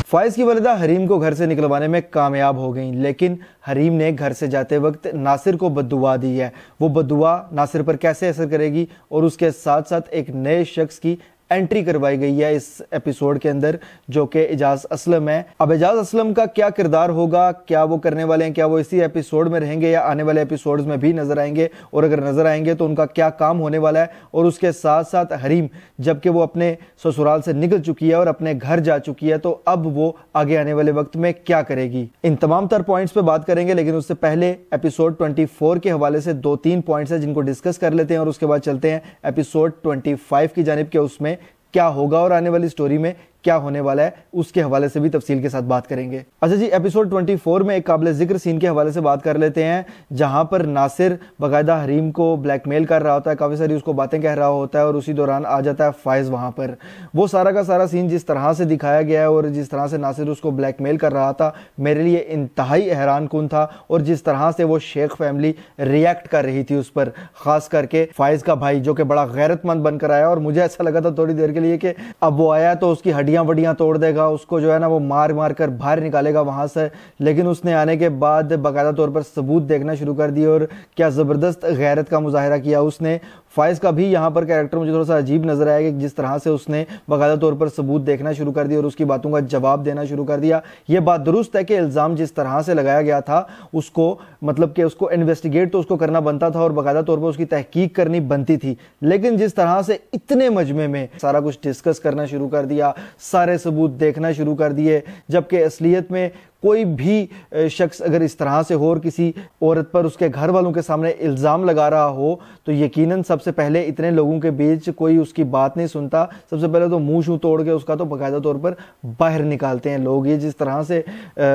फाइज की वालिदा हरीम को घर से निकलवाने में कामयाब हो गई, लेकिन हरीम ने घर से जाते वक्त नासिर को बद्दुआ दी है। वो बद्दुआ नासिर पर कैसे असर करेगी और उसके साथ साथ एक नए शख्स की एंट्री करवाई गई है इस एपिसोड के अंदर, जो कि एजाज असलम है। अब एजाज असलम का क्या किरदार होगा, क्या वो करने वाले हैं, क्या वो इसी एपिसोड में रहेंगे या आने वाले एपिसोड्स में भी नजर आएंगे, और अगर नजर आएंगे तो उनका क्या काम होने वाला है। और उसके साथ साथ हरीम जबकि वो अपने ससुराल से निकल चुकी है और अपने घर जा चुकी है, तो अब वो आगे आने वाले वक्त में क्या करेगी, इन तमाम तर पॉइंट्स पे बात करेंगे। लेकिन उससे पहले एपिसोड 24 के हवाले से 2-3 पॉइंट्स है जिनको डिस्कस कर लेते हैं और उसके बाद चलते हैं एपिसोड 25 की जानिब के उसमें क्या होगा और आने वाली स्टोरी में क्या होने वाला है उसके हवाले से भी तफसील के साथ बात करेंगे। अच्छा जी, एपिसोड 24 में एक काबिल जिक्र सीन के हवाले से बात कर लेते हैं, जहां पर नासिर बाकायदा हरीम को ब्लैकमेल कर रहा होता है, काफी सारी उसको बातें कह रहा होता है और उसी दौरान आ जाता है फाइज वहां पर। वो सारा का सारा सीन जिस तरह से दिखाया गया है और जिस तरह से नासिर उसको ब्लैकमेल कर रहा था, मेरे लिए इंतहाई हैरान कुन था। और जिस तरह से वो शेख फैमिली रिएक्ट कर रही थी उस पर, खास करके फाइज का भाई जो कि बड़ा गैरतमंद बनकर आया, और मुझे ऐसा लगा था थोड़ी देर के लिए कि अब वो आया तो उसकी हड्डियां वड्डियां तोड़ देगा, उसको जो है ना वो मार मार कर बाहर निकालेगा वहां से। लेकिन उसने आने के बाद बाकायदा तौर पर सबूत देखना शुरू कर दिए और क्या जबरदस्त गैरत का मुजाहिरा किया उसने। फाइज का भी यहाँ पर कैरेक्टर मुझे थोड़ा सा अजीब नजर आया कि जिस तरह से उसने बाकायदा तौर पर सबूत देखना शुरू कर दिया और उसकी बातों का जवाब देना शुरू कर दिया। यह बात दुरुस्त है कि इल्जाम जिस तरह से लगाया गया था उसको मतलब कि उसको इन्वेस्टिगेट तो उसको करना बनता था और बाकायदा तौर पर उसकी तहकीक करनी बनती थी, लेकिन जिस तरह से इतने मजमे में सारा कुछ डिस्कस करना शुरू कर दिया, सारे सबूत देखना शुरू कर दिए, जबकि असलियत में कोई भी शख्स अगर इस तरह से हो और किसी औरत पर उसके घर वालों के सामने इल्ज़ाम लगा रहा हो तो यकीनन सबसे पहले इतने लोगों के बीच कोई उसकी बात नहीं सुनता, सबसे पहले तो मुंह शू तोड़ के उसका तो बाकायदा तौर पर बाहर निकालते हैं लोग। ये जिस तरह से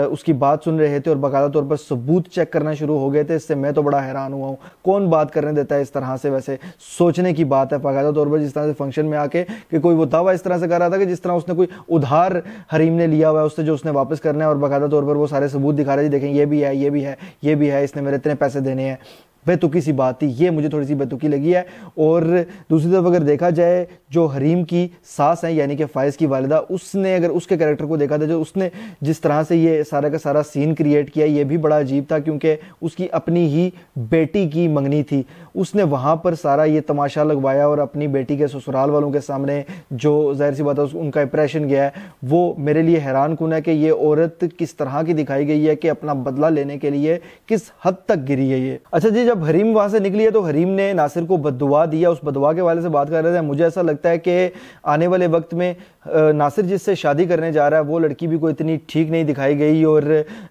उसकी बात सुन रहे थे और बाकायदा तौर पर सबूत चेक करना शुरू हो गए थे, इससे मैं तो बड़ा हैरान हुआ हूँ। कौन बात करने देता है इस तरह से? वैसे सोचने की बात है बाकायदा तौर पर जिस तरह से फंक्शन में आके कि कोई वो दावा इस तरह से कर रहा था कि जिस तरह उसने कोई उधार हरीम ने लिया हुआ है उससे जो उसने वापस करना है, और बाकायदा तौर पर वो सारे सबूत दिखा रहे थे, देखें ये भी है, ये भी है, ये भी है, इसने मेरे इतने पैसे देने हैं। बेतुकी सी बात थी, ये मुझे थोड़ी सी बेतुकी लगी है। और दूसरी तरफ अगर देखा जाए जो हरीम की सास है यानी कि फाइज की वालिदा, उसने अगर उसके कैरेक्टर को देखा था, जो उसने जिस तरह से ये सारा का सारा सीन क्रिएट किया, ये भी बड़ा अजीब था क्योंकि उसकी अपनी ही बेटी की मंगनी थी। उसने वहाँ पर सारा ये तमाशा लगवाया और अपनी बेटी के ससुराल वालों के सामने जो जाहिर सी बात है उनका इंप्रेशन गया है, वो मेरे लिए हैरान कुन है कि ये औरत किस तरह की दिखाई गई है कि अपना बदला लेने के लिए किस हद तक गिरी है ये। अच्छा जी, जब हरीम वहां से निकली है तो हरीम ने नासिर को बद्दुआ दिया, उस बद्दुआ के वाले से बात कर रहे थे। मुझे ऐसा लगता है कि आने वाले वक्त में नासिर जिससे शादी करने जा रहा है वो लड़की भी कोई इतनी ठीक नहीं दिखाई गई और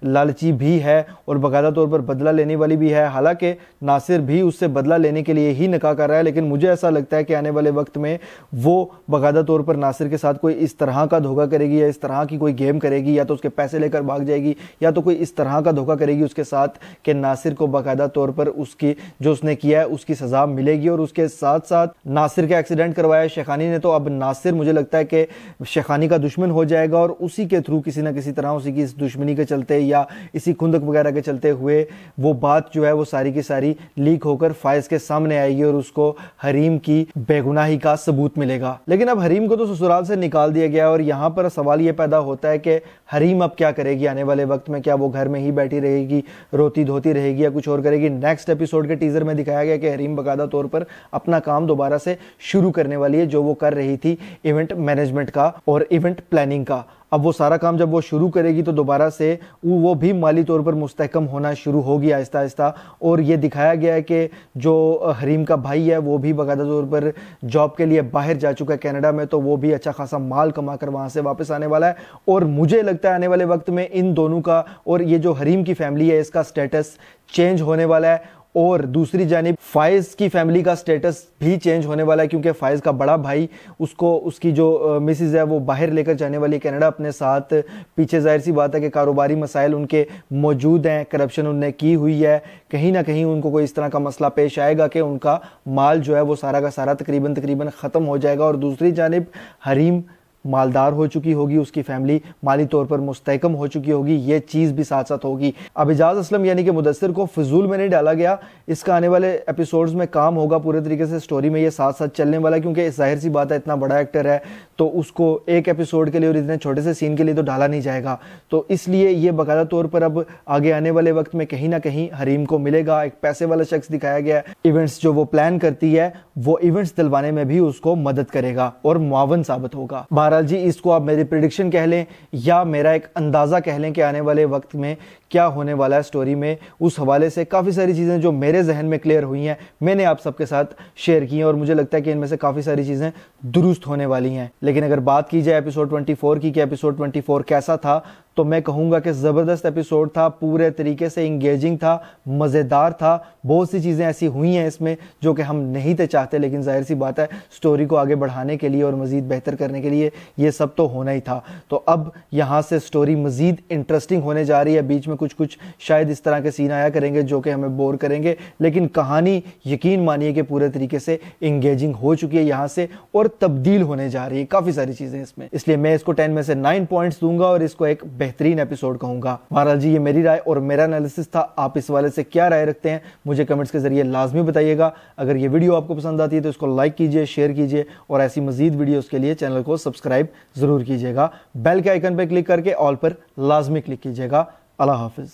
लालची भी है और बाकायदा तौर पर बदला लेने वाली भी है। हालांकि नासिर भी उससे बदला लेने के लिए ही निकाह कर रहा है, लेकिन मुझे ऐसा लगता है कि आने वाले वक्त में वो बाकायदा तौर पर नासिर के साथ कोई इस तरह का धोखा करेगी या इस तरह की कोई गेम करेगी, या तो उसके पैसे लेकर भाग जाएगी या तो कोई इस तरह का धोखा करेगी उसके साथ कि नासिर को बाकायदा तौर पर उसकी जो उसने किया है उसकी सजा मिलेगी। और उसके साथ साथ नासिर का एक्सीडेंट करवाया शेखानी ने, तो अब नासिर मुझे लगता है कि शेखानी का दुश्मन हो जाएगा और उसी के थ्रू किसी ना किसी तरह उसी की इस दुश्मनी के चलते या इसी खुंदक वगैरह के चलते हुए वो बात जो है वो सारी की सारी लीक होकर फाइज के सामने आएगी और उसको हरीम की बेगुनाही का सबूत मिलेगा। लेकिन अब हरीम को तो ससुराल से निकाल दिया गया और यहाँ पर सवाल ये पैदा होता है कि हरीम अब क्या करेगी आने वाले वक्त में? क्या वो घर में ही बैठी रहेगी, रोती धोती रहेगी या कुछ और करेगी? नेक्स्ट एपिसोड के टीजर में दिखाया गया कि हरीम बाकायदा तौर पर अपना काम दोबारा से शुरू करने वाली है जो वो कर रही थी इवेंट मैनेजमेंट का और इवेंट प्लानिंग का। अब वो सारा काम जब वो शुरू करेगी तो दोबारा से वो भी माली तौर पर मुस्तहकम होना शुरू होगी आहिस्ता आहिस्ता। और ये दिखाया गया है कि जो हरीम का भाई है वो भी बाकायदा तौर पर जॉब के लिए बाहर जा चुका है कनाडा में, तो वो भी अच्छा खासा माल कमा कर वहाँ से वापस आने वाला है। और मुझे लगता है आने वाले वक्त में इन दोनों का और ये जो हरीम की फैमिली है इसका स्टेटस चेंज होने वाला है और दूसरी जानिब फाइज की फैमिली का स्टेटस भी चेंज होने वाला है क्योंकि फाइज का बड़ा भाई उसको उसकी जो मिसेज है वो बाहर लेकर जाने वाली कनाडा अपने साथ। पीछे जाहिर सी बात है कि कारोबारी मसाइल उनके मौजूद हैं, करप्शन उनने की हुई है, कहीं ना कहीं उनको कोई इस तरह का मसला पेश आएगा कि उनका माल जो है वो सारा का सारा तकरीबन ख़त्म हो जाएगा। और दूसरी जानिब हरीम मालदार हो चुकी होगी, उसकी फैमिली माली तौर पर मुस्तहकम हो चुकी होगी, ये चीज़ भी साथ साथ होगी। अब एजाज असलम यानी कि मुदस्सिर को फिजूल में नहीं डाला गया, इसका आने वाले एपिसोड्स में काम होगा पूरे तरीके से, स्टोरी में ये साथ साथ चलने वाला है, क्योंकि जाहिर सी बात है इतना बड़ा एक्टर है तो उसको एक एपिसोड के लिए और इतने छोटे से सीन के लिए तो डाला नहीं जाएगा। तो इसलिए ये बाकायदा तौर पर अब आगे आने वाले वक्त में कहीं ना कहीं हरीम को मिलेगा। एक पैसे वाला शख्स दिखाया गया है, इवेंट्स जो वो प्लान करती है वो इवेंट्स दिलवाने में भी उसको मदद करेगा और मुआवन साबित होगा। बहरहाल जी, इसको आप मेरी प्रेडिक्शन कह लें या मेरा एक अंदाजा कह लें कि आने वाले वक्त में क्या होने वाला है स्टोरी में, उस हवाले से काफ़ी सारी चीज़ें जो मेरे जहन में क्लियर हुई हैं मैंने आप सबके साथ शेयर की हैं और मुझे लगता है कि इनमें से काफ़ी सारी चीज़ें दुरुस्त होने वाली हैं। लेकिन अगर बात की जाए एपिसोड 24 की कि एपिसोड 24 कैसा था, तो मैं कहूँगा कि ज़बरदस्त एपिसोड था, पूरे तरीके से इंगेजिंग था, मज़ेदार था। बहुत सी चीज़ें ऐसी हुई हैं इसमें जो कि हम नहीं थे चाहते, लेकिन जाहिर सी बात है स्टोरी को आगे बढ़ाने के लिए और मज़ीद बेहतर करने के लिए ये सब तो होना ही था। तो अब यहाँ से स्टोरी मज़ीद इंटरेस्टिंग होने जा रही है। बीच में कुछ कुछ शायद इस तरह के सीन आया करेंगे जो कि हमें बोर करेंगे, लेकिन कहानी यकीन मानिए कि पूरे तरीके से इंगेजिंग हो चुकी है यहाँ से और तब्दील होने जा रही है काफ़ी सारी चीज़ें इसमें। इसलिए मैं इसको 10 में से 9 पॉइंट्स दूंगा और इसको एक बेहतरीन एपिसोड कहूंगा। बहरहाल जी, ये मेरी राय और मेरा एनालिसिस था। आप इस वाले से क्या राय रखते हैं मुझे कमेंट्स के जरिए लाजमी बताइएगा। अगर ये वीडियो आपको पसंद आती है तो इसको लाइक कीजिए, शेयर कीजिए और ऐसी मजीद वीडियोस के लिए चैनल को सब्सक्राइब जरूर कीजिएगा। बेल के आइकन पर क्लिक करके ऑल पर लाजमी क्लिक कीजिएगा। अल्लाह हाफिज।